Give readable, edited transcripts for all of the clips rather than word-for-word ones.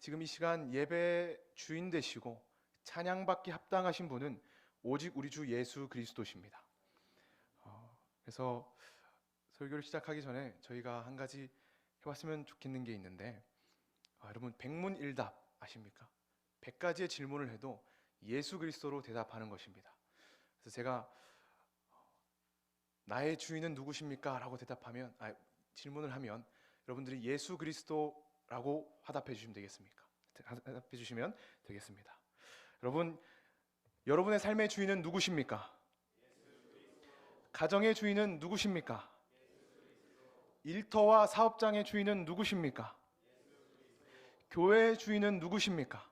지금 이 시간 예배 주인 되시고 찬양받기 합당하신 분은 오직 우리 주 예수 그리스도십니다. 그래서 설교를 시작하기 전에 저희가 한 가지 해봤으면 좋겠는 게 있는데, 여러분 백문일답 아십니까? 100가지의 질문을 해도 예수 그리스도로 대답하는 것입니다. 그래서 제가 나의 주인은 누구십니까? 라고 질문을 하면 여러분들이 예수 그리스도라고 화답해 주시면 되겠습니까? 대답해 주시면 되겠습니다. 여러분, 여러분의 삶의 주인은 누구십니까? 가정의 주인은 누구십니까? 일터와 사업장의 주인은 누구십니까? 교회의 주인은 누구십니까?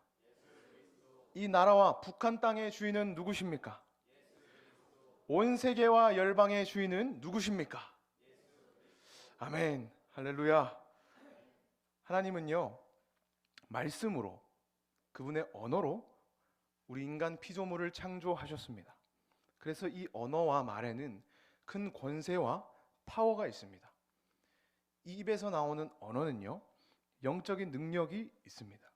이 나라와 북한 땅의 주인은 누구십니까? 온 세계와 열방의 주인은 누구십니까? 아멘, 할렐루야. 하나님은요, 말씀으로, 그분의 언어로 우리 인간 피조물을 창조하셨습니다. 그래서 이 언어와 말에는 큰 권세와 파워가 있습니다. 이 입에서 나오는 언어는요, 영적인 능력이 있습니다.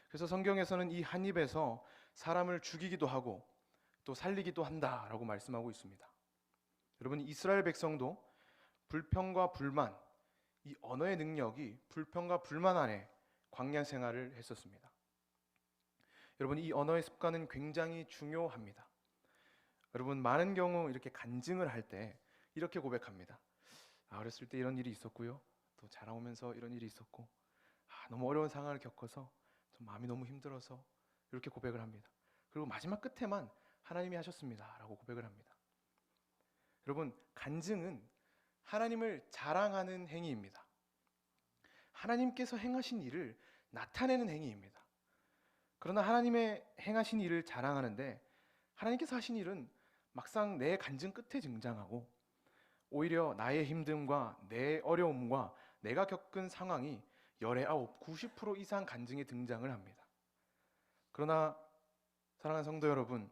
그래서 성경에서는 이 한 입에서 사람을 죽이기도 하고 또 살리기도 한다라고 말씀하고 있습니다. 여러분, 이스라엘 백성도 불평과 불만, 이 언어의 능력이 불평과 불만 안에 광야 생활을 했었습니다. 여러분, 이 언어의 습관은 굉장히 중요합니다. 여러분, 많은 경우 이렇게 간증을 할 때 이렇게 고백합니다. 어렸을 때 이런 일이 있었고요, 또 자라오면서 이런 일이 있었고, 너무 어려운 상황을 겪어서 좀 마음이 너무 힘들어서, 이렇게 고백을 합니다. 그리고 마지막 끝에만 하나님이 하셨습니다 라고 고백을 합니다. 여러분, 간증은 하나님을 자랑하는 행위입니다. 하나님께서 행하신 일을 나타내는 행위입니다. 그러나 하나님의 행하신 일을 자랑하는데 하나님께서 하신 일은 막상 내 간증 끝에 등장하고, 오히려 나의 힘듦과 내 어려움과 내가 겪은 상황이 열의 90% 이상 간증에 등장을 합니다. 그러나 사랑하는 성도 여러분,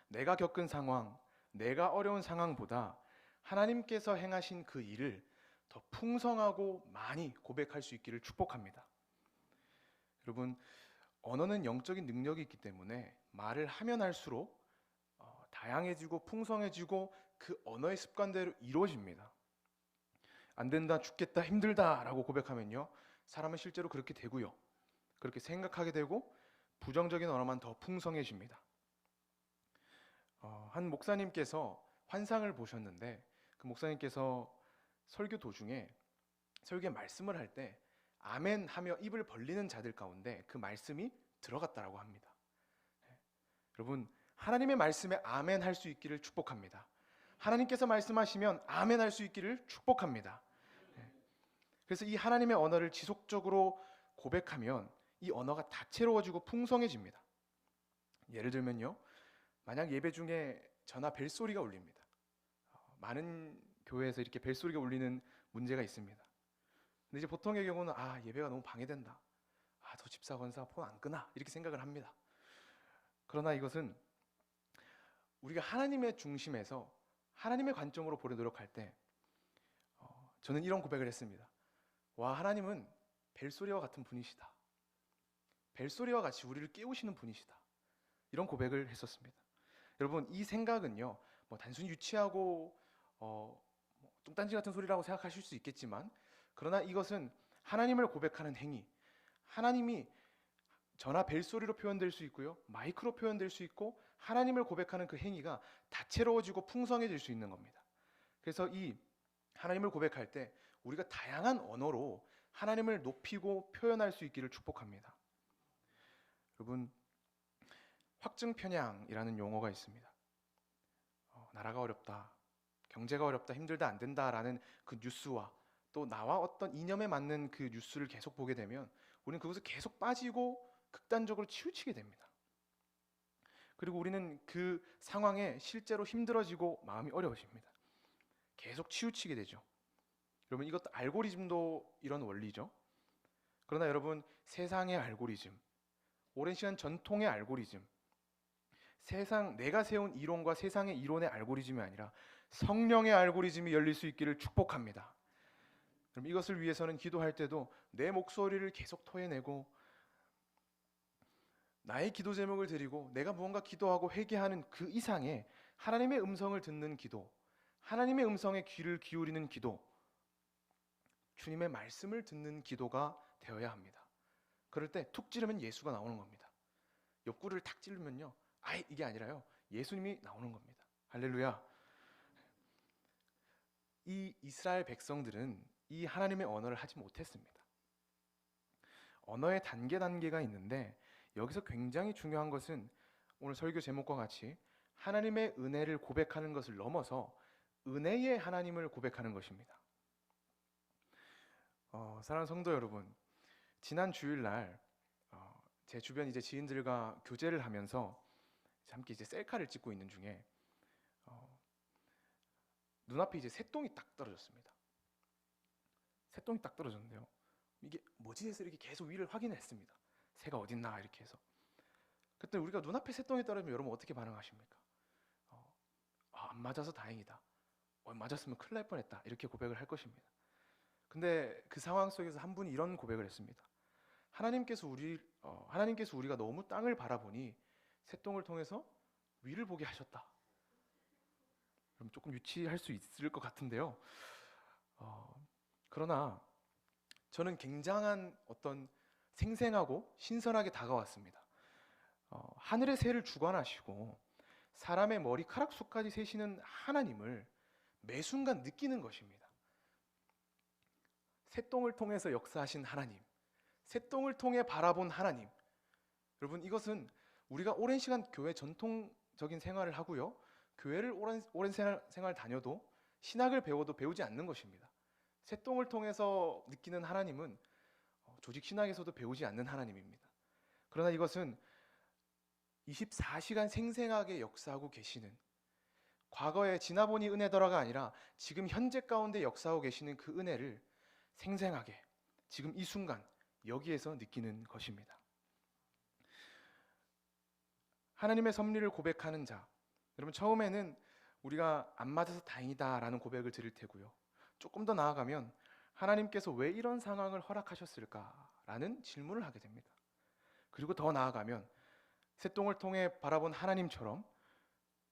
내가 겪은 상황, 내가 어려운 상황보다 하나님께서 행하신 그 일을 더 풍성하고 많이 고백할 수 있기를 축복합니다. 여러분, 언어는 영적인 능력이 있기 때문에 말을 하면 할수록 다양해지고 풍성해지고 그 언어의 습관대로 이루어집니다. 안 된다, 죽겠다, 힘들다 라고 고백하면요, 사람은 실제로 그렇게 되고요, 그렇게 생각하게 되고 부정적인 언어만 더 풍성해집니다. 한 목사님께서 환상을 보셨는데, 그 목사님께서 설교 도중에 설교의 말씀을 할 때 아멘 하며 입을 벌리는 자들 가운데 그 말씀이 들어갔다라고 합니다. 여러분, 하나님의 말씀에 아멘 할 수 있기를 축복합니다. 하나님께서 말씀하시면 아멘 할 수 있기를 축복합니다. 그래서 이 하나님의 언어를 지속적으로 고백하면 이 언어가 다채로워지고 풍성해집니다. 예를 들면요, 만약 예배 중에 전화 벨소리가 울립니다. 많은 교회에서 이렇게 벨소리가 울리는 문제가 있습니다. 근데 이제 보통의 경우는 예배가 너무 방해된다, 저 집사 권사 폰 안 끄나, 이렇게 생각을 합니다. 그러나 이것은 우리가 하나님의 중심에서 하나님의 관점으로 보려 노력할 때, 저는 이런 고백을 했습니다. 하나님은 벨소리와 같은 분이시다. 벨소리와 같이 우리를 깨우시는 분이시다. 이런 고백을 했었습니다. 여러분, 이 생각은요, 단순히 유치하고 뚱딴지 같은 소리라고 생각하실 수 있겠지만, 그러나 이것은 하나님을 고백하는 행위, 하나님이 전화 벨소리로 표현될 수 있고요, 마이크로 표현될 수 있고, 하나님을 고백하는 그 행위가 다채로워지고 풍성해질 수 있는 겁니다. 그래서 이 하나님을 고백할 때 우리가 다양한 언어로 하나님을 높이고 표현할 수 있기를 축복합니다. 여러분, 확증편향이라는 용어가 있습니다. 나라가 어렵다, 경제가 어렵다, 힘들다, 안 된다라는 그 뉴스와 또 나와 어떤 이념에 맞는 그 뉴스를 계속 보게 되면 우리는 그것에 계속 빠지고 극단적으로 치우치게 됩니다. 그리고 우리는 그 상황에 실제로 힘들어지고 마음이 어려워집니다. 계속 치우치게 되죠. 여러분, 이것도 알고리즘도 이런 원리죠. 그러나 여러분, 세상의 알고리즘, 오랜 시간 전통의 알고리즘, 내가 세운 이론과 세상의 이론의 알고리즘이 아니라 성령의 알고리즘이 열릴 수 있기를 축복합니다. 그럼 이것을 위해서는 기도할 때도 내 목소리를 계속 토해내고 나의 기도 제목을 드리고 내가 무언가 기도하고 회개하는 그 이상의 하나님의 음성을 듣는 기도, 하나님의 음성에 귀를 기울이는 기도, 주님의 말씀을 듣는 기도가 되어야 합니다. 그럴 때 툭 찌르면 예수가 나오는 겁니다. 옆구리를 탁 찌르면요, 아예 이게 아니라요, 예수님이 나오는 겁니다. 할렐루야. 이 이스라엘 백성들은 이 하나님의 언어를 하지 못했습니다. 언어의 단계가 있는데 여기서 굉장히 중요한 것은 오늘 설교 제목과 같이 하나님의 은혜를 고백하는 것을 넘어서 은혜의 하나님을 고백하는 것입니다. 사랑하는 성도 여러분, 지난 주일날 제 주변 이제 지인들과 교제를 하면서 함께 이제 셀카를 찍고 있는 중에 눈앞에 이제 새똥이 딱 떨어졌습니다. 새똥이 딱 떨어졌는데요, 이게 뭐지 해서 이렇게 계속 위를 확인했습니다. 새가 어딨나 이렇게 해서. 그때 우리가 눈앞에 새똥이 떨어지면 여러분 어떻게 반응하십니까? 안 맞아서 다행이다. 맞았으면 큰일 날 뻔했다. 이렇게 고백을 할 것입니다. 근데 그 상황 속에서 한 분이 이런 고백을 했습니다. 하나님께서 우리가 너무 땅을 바라보니 새똥을 통해서 위를 보게 하셨다. 그럼 조금 유치할 수 있을 것 같은데요. 그러나 저는 굉장한 어떤 생생하고 신선하게 다가왔습니다. 하늘의 새를 주관하시고 사람의 머리카락 수까지 세시는 하나님을 매 순간 느끼는 것입니다. 새똥을 통해서 역사하신 하나님, 새똥을 통해 바라본 하나님. 여러분, 이것은 우리가 오랜 시간 교회 전통적인 생활을 하고요, 교회를 오랜 생활 다녀도 신학을 배워도 배우지 않는 것입니다. 새똥을 통해서 느끼는 하나님은 조직 신학에서도 배우지 않는 하나님입니다. 그러나 이것은 24시간 생생하게 역사하고 계시는, 과거에 지나보니 은혜더라가 아니라 지금 현재 가운데 역사하고 계시는 그 은혜를 생생하게 지금 이 순간 여기에서 느끼는 것입니다. 하나님의 섭리를 고백하는 자, 여러분, 처음에는 우리가 안 맞아서 다행이다라는 고백을 드릴 테고요, 조금 더 나아가면 하나님께서 왜 이런 상황을 허락하셨을까라는 질문을 하게 됩니다. 그리고 더 나아가면 새똥을 통해 바라본 하나님처럼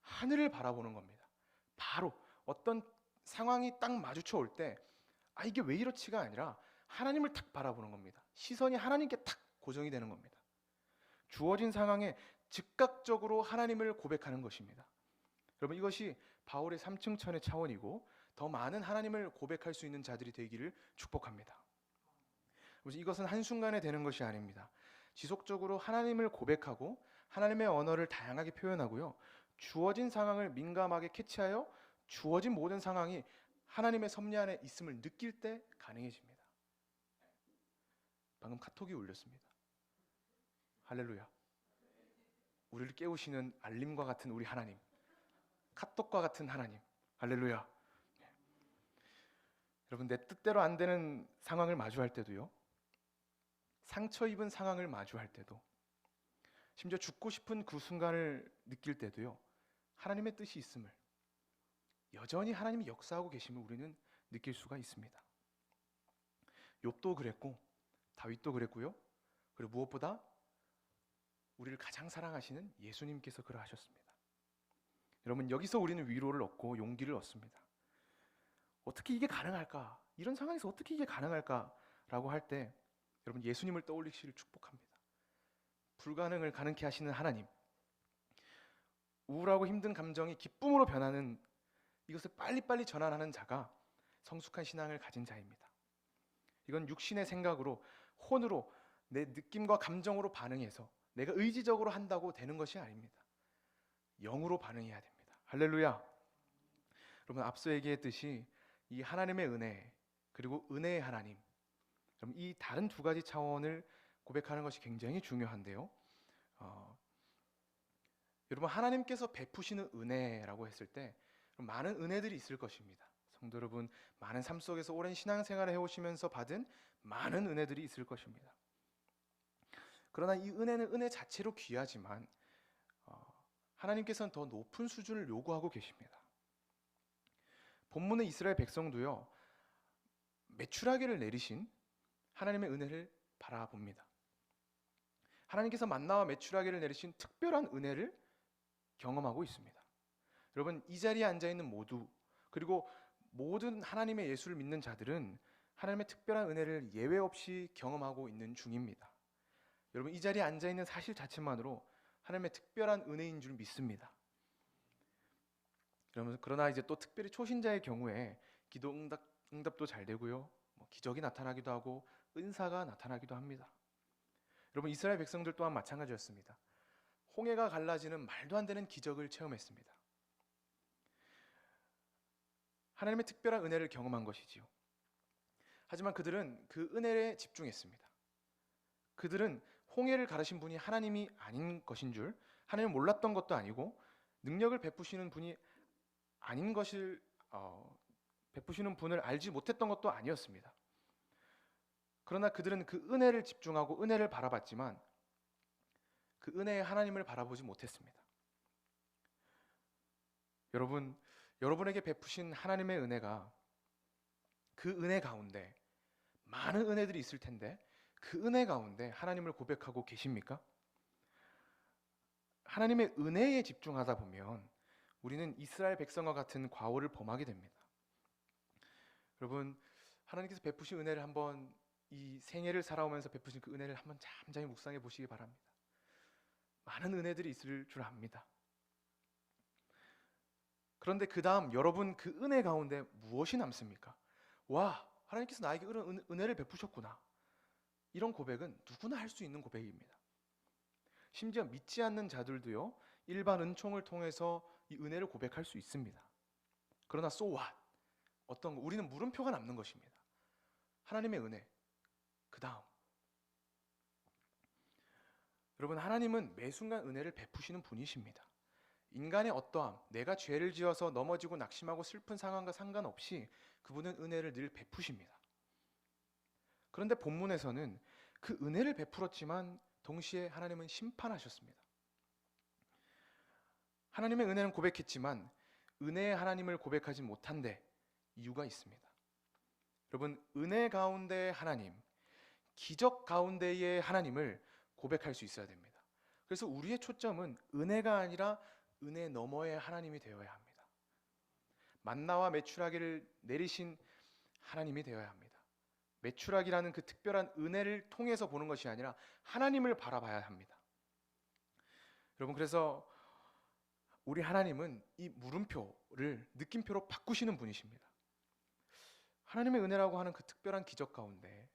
하늘을 바라보는 겁니다. 바로 어떤 상황이 딱 마주쳐 올 때 이게 왜 이렇지가 아니라 하나님을 탁 바라보는 겁니다. 시선이 하나님께 탁 고정이 되는 겁니다. 주어진 상황에 즉각적으로 하나님을 고백하는 것입니다. 여러분, 이것이 바울의 3층천의 차원이고 더 많은 하나님을 고백할 수 있는 자들이 되기를 축복합니다. 이것은 한순간에 되는 것이 아닙니다. 지속적으로 하나님을 고백하고 하나님의 언어를 다양하게 표현하고요, 주어진 상황을 민감하게 캐치하여 주어진 모든 상황이 하나님의 섭리 안에 있음을 느낄 때 가능해집니다. 방금 카톡이 울렸습니다. 할렐루야. 우리를 깨우시는 알림과 같은 우리 하나님, 카톡과 같은 하나님, 할렐루야. 여러분, 내 뜻대로 안 되는 상황을 마주할 때도요, 상처 입은 상황을 마주할 때도, 심지어 죽고 싶은 그 순간을 느낄 때도요, 하나님의 뜻이 있음을, 여전히 하나님이 역사하고 계심을 우리는 느낄 수가 있습니다. 욥도 그랬고 다윗도 그랬고요, 그리고 무엇보다 우리를 가장 사랑하시는 예수님께서 그러하셨습니다. 여러분, 여기서 우리는 위로를 얻고 용기를 얻습니다. 어떻게 이게 가능할까? 이런 상황에서 어떻게 이게 가능할까라고 할 때 여러분, 예수님을 떠올리시기를 축복합니다. 불가능을 가능케 하시는 하나님, 우울하고 힘든 감정이 기쁨으로 변하는 이것을 빨리빨리 전환하는 자가 성숙한 신앙을 가진 자입니다. 이건 육신의 생각으로, 혼으로, 내 느낌과 감정으로 반응해서 내가 의지적으로 한다고 되는 것이 아닙니다. 영으로 반응해야 됩니다. 할렐루야. 여러분, 앞서 얘기했듯이 이 하나님의 은혜, 그리고 은혜의 하나님, 이 다른 두 가지 차원을 고백하는 것이 굉장히 중요한데요, 여러분, 하나님께서 베푸시는 은혜라고 했을 때 많은 은혜들이 있을 것입니다. 성도 여러분, 많은 삶 속에서 오랜 신앙생활을 해오시면서 받은 많은 은혜들이 있을 것입니다. 그러나 이 은혜는 은혜 자체로 귀하지만 하나님께서는 더 높은 수준을 요구하고 계십니다. 본문의 이스라엘 백성도요, 메추라기를 내리신 하나님의 은혜를 바라봅니다. 하나님께서 만나와 메추라기를 내리신 특별한 은혜를 경험하고 있습니다. 여러분, 이 자리에 앉아있는 모두, 그리고 모든 하나님의 예수를 믿는 자들은 하나님의 특별한 은혜를 예외 없이 경험하고 있는 중입니다. 여러분, 이 자리에 앉아있는 사실 자체만으로 하나님의 특별한 은혜인 줄 믿습니다. 그러나 이제 또 특별히 초신자의 경우에 기도 응답도 잘 되고요, 기적이 나타나기도 하고 은사가 나타나기도 합니다. 여러분, 이스라엘 백성들 또한 마찬가지였습니다. 홍해가 갈라지는 말도 안 되는 기적을 체험했습니다. 하나님의 특별한 은혜를 경험한 것이지요. 하지만 그들은 그 은혜에 집중했습니다. 그들은 홍해를 가르신 분이 하나님이 아닌 것인 줄, 하나님을 몰랐던 것도 아니고 능력을 베푸시는 분이 아닌 것을 베푸시는 분을 알지 못했던 것도 아니었습니다. 그러나 그들은 그 은혜를 집중하고 은혜를 바라봤지만 그 은혜의 하나님을 바라보지 못했습니다. 여러분에게 베푸신 하나님의 은혜가, 그 은혜 가운데 많은 은혜들이 있을 텐데 그 은혜 가운데 하나님을 고백하고 계십니까? 하나님의 은혜에 집중하다 보면 우리는 이스라엘 백성과 같은 과오를 범하게 됩니다. 여러분, 하나님께서 베푸신 은혜를 한번, 이 생애를 살아오면서 베푸신 그 은혜를 한번 잠잠히 묵상해 보시기 바랍니다. 많은 은혜들이 있을 줄 압니다. 그런데 그 다음 여러분, 그 은혜 가운데 무엇이 남습니까? 와, 하나님께서 나에게 은혜를 베푸셨구나. 이런 고백은 누구나 할 수 있는 고백입니다. 심지어 믿지 않는 자들도요, 일반 은총을 통해서 이 은혜를 고백할 수 있습니다. 그러나 so what? 우리는 물음표가 남는 것입니다. 하나님의 은혜, 그 다음. 여러분, 하나님은 매 순간 은혜를 베푸시는 분이십니다. 인간의 어떠함, 내가 죄를 지어서 넘어지고 낙심하고 슬픈 상황과 상관없이 그분은 은혜를 늘 베푸십니다. 그런데 본문에서는 그 은혜를 베풀었지만 동시에 하나님은 심판하셨습니다. 하나님의 은혜는 고백했지만 은혜의 하나님을 고백하지 못한 데 이유가 있습니다. 여러분, 은혜 가운데의 하나님, 기적 가운데의 하나님을 고백할 수 있어야 됩니다. 그래서 우리의 초점은 은혜가 아니라 은혜 너머의 하나님이 되어야 합니다. 만나와 메추라기를 내리신 하나님이 되어야 합니다. 메추라기라는 그 특별한 은혜를 통해서 보는 것이 아니라 하나님을 바라봐야 합니다. 여러분, 그래서 우리 하나님은 이 물음표를 느낌표로 바꾸시는 분이십니다. 하나님의 은혜라고 하는 그 특별한 기적 가운데,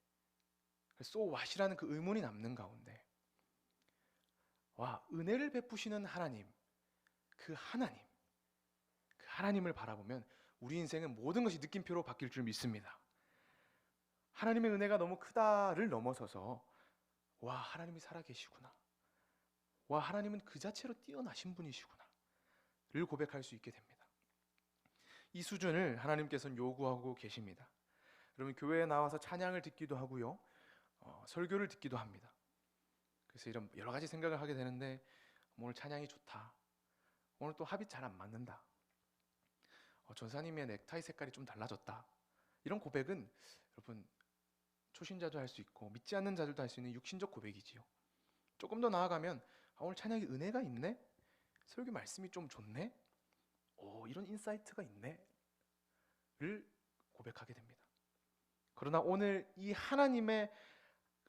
so what이라는 그 의문이 남는 가운데, 와, 은혜를 베푸시는 하나님, 그 하나님을 바라보면 우리 인생은 모든 것이 느낌표로 바뀔 줄 믿습니다. 하나님의 은혜가 너무 크다를 넘어서서 와, 하나님이 살아계시구나, 와, 하나님은 그 자체로 뛰어나신 분이시구나 를 고백할 수 있게 됩니다. 이 수준을 하나님께서는 요구하고 계십니다. 여러분, 교회에 나와서 찬양을 듣기도 하고요, 설교를 듣기도 합니다. 그래서 이런 여러 가지 생각을 하게 되는데, 오늘 찬양이 좋다, 오늘 또 합이 잘 안 맞는다, 전사님의 넥타이 색깔이 좀 달라졌다, 이런 고백은 여러분, 초신자도 할 수 있고 믿지 않는 자들도 할 수 있는 육신적 고백이지요. 조금 더 나아가면 오늘 찬양에 은혜가 있네, 설교 말씀이 좀 좋네, 이런 인사이트가 있네 를 고백하게 됩니다. 그러나 오늘 이 하나님의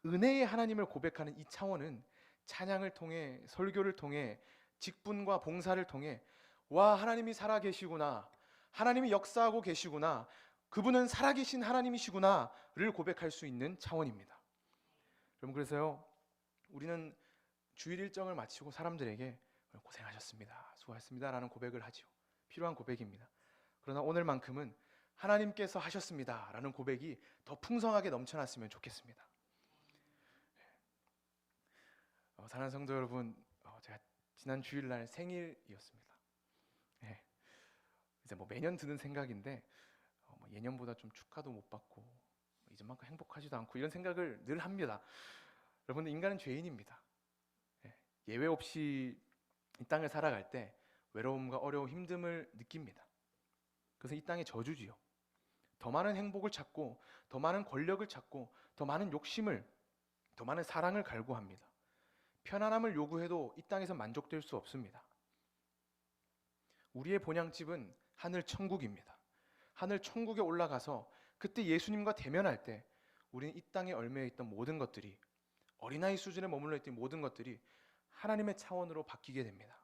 은혜의 하나님을 고백하는 이 차원은 찬양을 통해, 설교를 통해, 직분과 봉사를 통해 와, 하나님이 살아계시구나, 하나님이 역사하고 계시구나, 그분은 살아계신 하나님이시구나 를 고백할 수 있는 차원입니다. 여러분, 그래서요, 우리는 주일 일정을 마치고 사람들에게 고생하셨습니다, 수고하셨습니다 라는 고백을 하죠. 필요한 고백입니다. 그러나 오늘만큼은 하나님께서 하셨습니다 라는 고백이 더 풍성하게 넘쳐났으면 좋겠습니다. 사랑하는 성도 여러분, 제가 지난 주일날 생일이었습니다. 이제 매년 드는 생각인데 예년보다 좀 축하도 못 받고 이전만큼 행복하지도 않고 이런 생각을 늘 합니다. 여러분, 인간은 죄인입니다. 예외 없이 이 땅을 살아갈 때 외로움과 어려움, 힘듦을 느낍니다. 그래서 이 땅의 저주지요. 더 많은 행복을 찾고 더 많은 권력을 찾고 더 많은 욕심을, 더 많은 사랑을 갈구합니다. 편안함을 요구해도 이 땅에서 만족될 수 없습니다. 우리의 본향집은 하늘 천국입니다. 하늘 천국에 올라가서 그때 예수님과 대면할 때 우리는 이 땅에 얽매여 있던 모든 것들이, 어린아이 수준에 머물러 있던 모든 것들이 하나님의 차원으로 바뀌게 됩니다.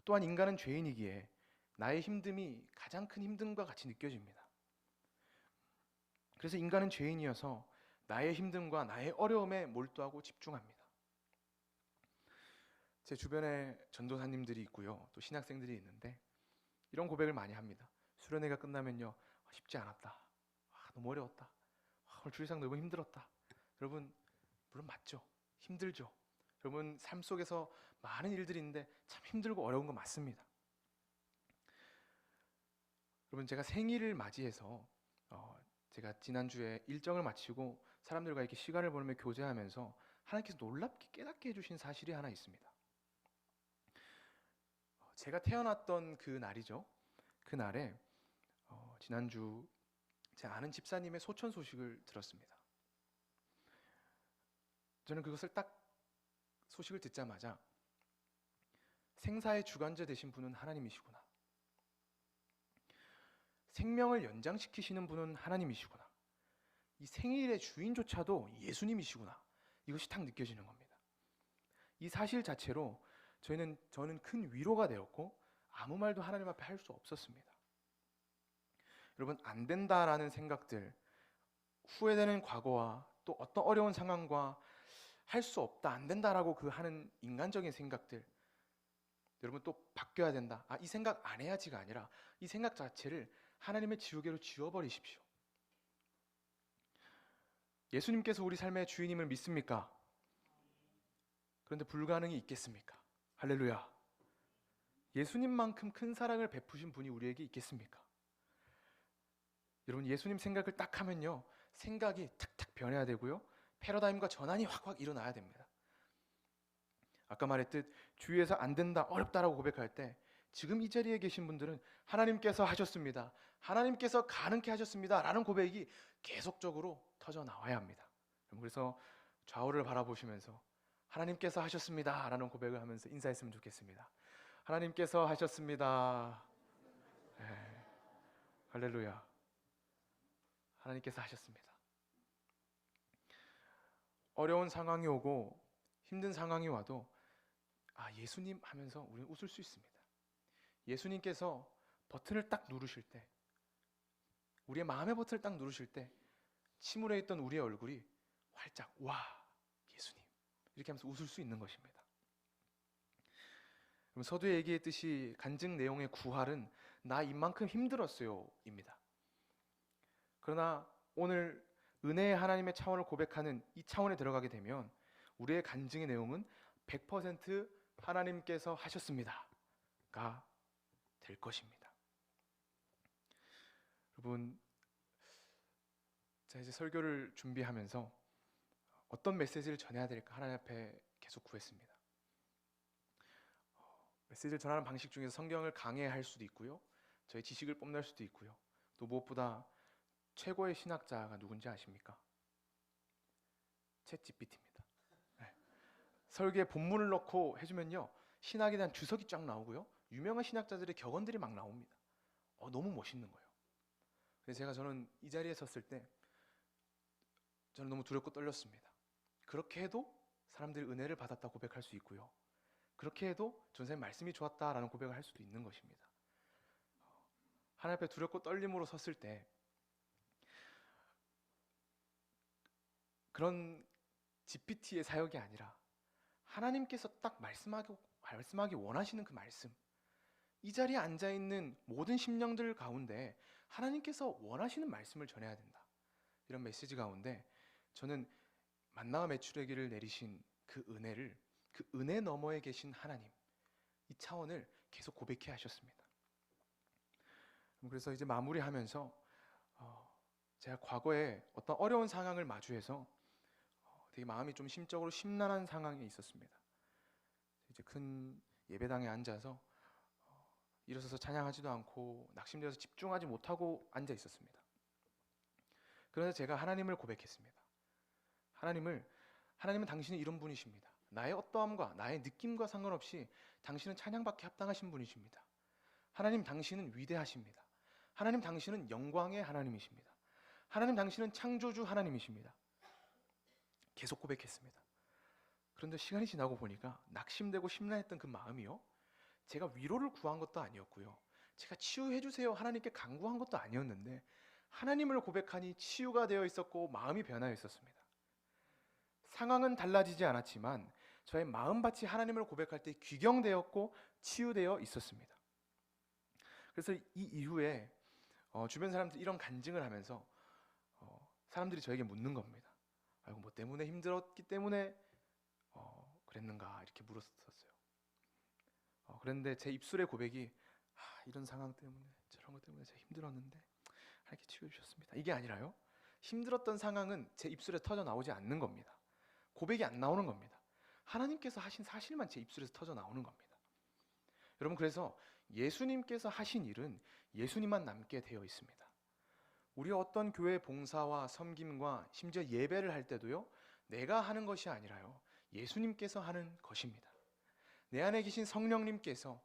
또한 인간은 죄인이기에 나의 힘듦이 가장 큰 힘듦과 같이 느껴집니다. 그래서 인간은 죄인이어서 나의 힘듦과 나의 어려움에 몰두하고 집중합니다. 제 주변에 전도사님들이 있고요, 또 신학생들이 있는데 이런 고백을 많이 합니다. 수련회가 끝나면요, 쉽지 않았다, 너무 어려웠다, 오늘 주일상 너무 힘들었다. 여러분, 물론 맞죠, 힘들죠. 여러분 삶 속에서 많은 일들이 있는데 참 힘들고 어려운 거 맞습니다. 여러분, 제가 생일을 맞이해서 제가 지난주에 일정을 마치고 사람들과 이렇게 시간을 보내며 교제하면서 하나님께서 놀랍게 깨닫게 해주신 사실이 하나 있습니다. 제가 태어났던 그 날이죠. 그 날에 지난주 제 아는 집사님의 소천 소식을 들었습니다. 저는 그것을 딱 소식을 듣자마자 생사의 주관자 되신 분은 하나님이시구나, 생명을 연장시키시는 분은 하나님이시구나, 이 생일의 주인조차도 예수님이시구나, 이것이 딱 느껴지는 겁니다. 이 사실 자체로 저는 큰 위로가 되었고 아무 말도 하나님 앞에 할 수 없었습니다. 여러분, 안 된다라는 생각들, 후회되는 과거와 또 어떤 어려운 상황과 할 수 없다, 안 된다라고 하는 인간적인 생각들, 여러분 또 바뀌어야 된다, 이 생각 안 해야지가 아니라 이 생각 자체를 하나님의 지우개로 지워버리십시오. 예수님께서 우리 삶의 주인임을 믿습니까? 그런데 불가능이 있겠습니까? 할렐루야. 예수님만큼 큰 사랑을 베푸신 분이 우리에게 있겠습니까? 여러분, 예수님 생각을 딱 하면요, 생각이 탁탁 변해야 되고요, 패러다임과 전환이 확확 일어나야 됩니다. 아까 말했듯 주위에서 안 된다, 어렵다라고 고백할 때 지금 이 자리에 계신 분들은 하나님께서 하셨습니다, 하나님께서 가능케 하셨습니다 라는 고백이 계속적으로 터져 나와야 합니다. 그래서 좌우를 바라보시면서 하나님께서 하셨습니다 라는 고백을 하면서 인사했으면 좋겠습니다. 하나님께서 하셨습니다. 네. 할렐루야. 하나님께서 하셨습니다. 어려운 상황이 오고 힘든 상황이 와도 예수님 하면서 우리는 웃을 수 있습니다. 예수님께서 버튼을 딱 누르실 때, 우리의 마음의 버튼을 딱 누르실 때 침울해 있던 우리의 얼굴이 활짝, 와, 예수님, 이렇게 하면서 웃을 수 있는 것입니다. 그럼 서두에 얘기했듯이 간증 내용의 구할은 나 이만큼 힘들었어요 입니다. 그러나 오늘 은혜의 하나님의 차원을 고백하는 이 차원에 들어가게 되면 우리의 간증의 내용은 100% 하나님께서 하셨습니다가 될 것입니다. 여러분, 제가 이제 설교를 준비하면서 어떤 메시지를 전해야 될까 하나님 앞에 계속 구했습니다. 메시지를 전하는 방식 중에서 성경을 강해할 수도 있고요, 저의 지식을 뽐낼 수도 있고요, 또 무엇보다 최고의 신학자가 누군지 아십니까? 챗GPT입니다. 네. 설교에 본문을 넣고 해주면요, 신학에 대한 주석이 쫙 나오고요, 유명한 신학자들의 격언들이 막 나옵니다. 너무 멋있는 거예요. 그래서 저는 이 자리에 섰을 때 저는 너무 두렵고 떨렸습니다. 그렇게 해도 사람들이 은혜를 받았다 고백할 수 있고요, 그렇게 해도 전사님 말씀이 좋았다라는 고백을 할 수도 있는 것입니다. 하나님 앞에 두렵고 떨림으로 섰을 때 그런 GPT의 사역이 아니라 하나님께서 딱 말씀하기 원하시는 그 말씀, 이 자리에 앉아있는 모든 심령들 가운데 하나님께서 원하시는 말씀을 전해야 된다, 이런 메시지 가운데 저는 만나와 메추라기를 내리신 그 은혜를, 그 은혜 너머에 계신 하나님, 이 차원을 계속 고백해 하셨습니다. 그래서 이제 마무리하면서 제가 과거에 어떤 어려운 상황을 마주해서 되게 마음이 좀 심적으로 심란한 상황에 있었습니다. 이제 큰 예배당에 앉아서 일어서서 찬양하지도 않고 낙심되어서 집중하지 못하고 앉아 있었습니다. 그래서 제가 하나님을 고백했습니다. 하나님은 당신은 이런 분이십니다. 나의 어떠함과 나의 느낌과 상관없이 당신은 찬양받기 합당하신 분이십니다. 하나님, 당신은 위대하십니다. 하나님, 당신은 영광의 하나님이십니다. 하나님, 당신은 창조주 하나님이십니다. 계속 고백했습니다. 그런데 시간이 지나고 보니까 낙심되고 심란했던 그 마음이요, 제가 위로를 구한 것도 아니었고요, 제가 치유해 주세요 하나님께 간구한 것도 아니었는데 하나님을 고백하니 치유가 되어 있었고 마음이 변하여 있었습니다. 상황은 달라지지 않았지만 저의 마음밭이 하나님을 고백할 때 귀경되었고 치유되어 있었습니다. 그래서 이 이후에 주변 사람들이 이런 간증을 하면서 사람들이 저에게 묻는 겁니다. 아이고, 뭐 때문에 힘들었기 때문에 그랬는가 이렇게 물었었어요. 그런데 제 입술의 고백이 이런 상황 때문에 저런 것 때문에 제가 힘들었는데 하나님께 치유해 주셨습니다, 이게 아니라요, 힘들었던 상황은 제 입술에 터져 나오지 않는 겁니다. 고백이 안 나오는 겁니다. 하나님께서 하신 사실만 제 입술에서 터져 나오는 겁니다. 여러분, 그래서 예수님께서 하신 일은 예수님만 남게 되어 있습니다. 우리 어떤 교회 봉사와 섬김과 심지어 예배를 할 때도요, 내가 하는 것이 아니라요, 예수님께서 하는 것입니다. 내 안에 계신 성령님께서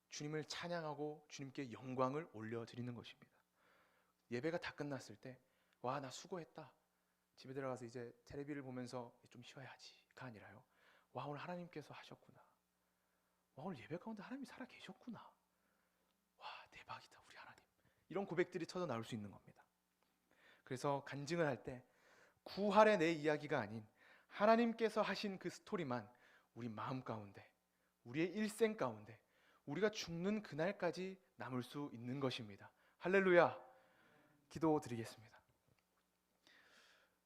주님을 찬양하고 주님께 영광을 올려드리는 것입니다. 예배가 다 끝났을 때 와, 나 수고했다, 집에 들어가서 이제 텔레비를 보면서 좀 쉬어야지가 아니라요, 와, 오늘 하나님께서 하셨구나, 와, 오늘 예배 가운데 하나님이 살아 계셨구나, 와, 대박이다 우리 하나님, 이런 고백들이 터져 나올 수 있는 겁니다. 그래서 간증을 할 때 구할의 내 이야기가 아닌 하나님께서 하신 그 스토리만 우리 마음 가운데, 우리의 일생 가운데, 우리가 죽는 그날까지 남을 수 있는 것입니다. 할렐루야. 기도드리겠습니다.